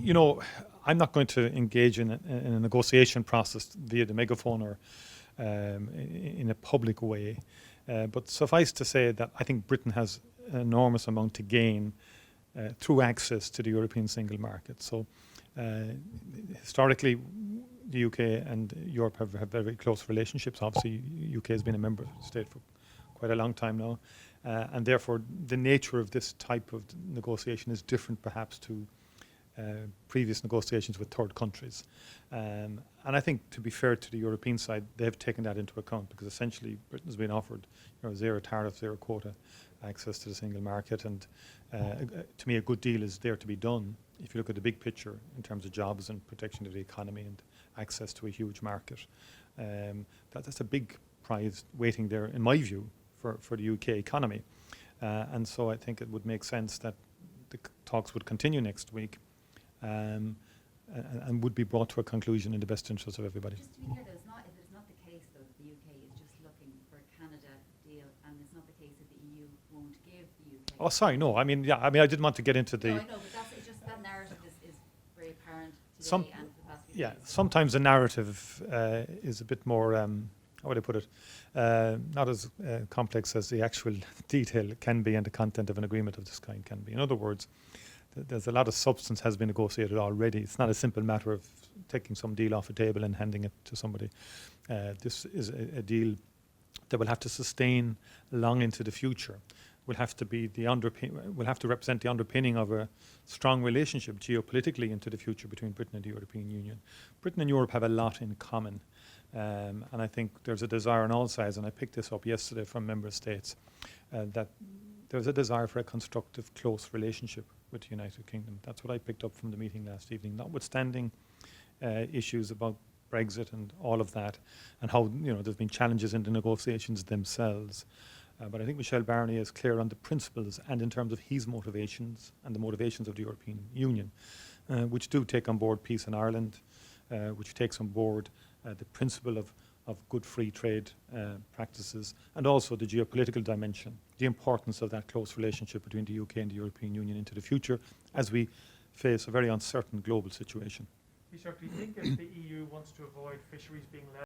I'm not going to engage in a negotiation process via the megaphone or in a public way. But suffice to say that I think Britain has an enormous amount to gain through access to the European single market. So historically, the UK and Europe have very close relationships. Obviously, UK has been a member state for quite a long time now. And therefore, the nature of this type of negotiation is different perhaps to previous negotiations with third countries. And I think, to be fair to the European side, they've taken that into account, because essentially Britain's been offered zero tariff, zero quota access to the single market. And to me, a good deal is there to be done if you look at the big picture in terms of jobs and protection of the economy and access to a huge market. That's a big prize waiting there, in my view, for the UK economy. And so I think it would make sense that the talks would continue next week and would be brought to a conclusion in the best interest of everybody. Just to be clear, though, it's not the case, though, that the UK is just looking for a Canada deal, and it's not the case that the EU won't give the UK. Oh, sorry, no. I didn't want to get into the... No, I know, but it's just that narrative is very apparent today and for the past few days. Sometimes the narrative is a bit more, how would I put it, not as complex as the actual detail can be and the content of an agreement of this kind can be. In other words, there's a lot of substance has been negotiated already. It's not a simple matter of taking some deal off a table and handing it to somebody. This is a deal that will have to sustain long into the future. Will have to be will have to represent the underpinning of a strong relationship geopolitically into the future between Britain and the European Union. Britain and Europe have a lot in common. And I think there's a desire on all sides, and I picked this up yesterday from member states, that there's a desire for a constructive, close relationship with the United Kingdom. That's what I picked up from the meeting last evening, notwithstanding issues about Brexit and all of that, and how there's been challenges in the negotiations themselves. But I think Michel Barnier is clear on the principles and in terms of his motivations and the motivations of the European Union, which do take on board peace in Ireland, which takes on board the principle of good free trade practices, and also the geopolitical dimension, the importance of that close relationship between the UK and the European Union into the future as we face a very uncertain global situation. Michel, do you think if the EU wants to avoid fisheries being left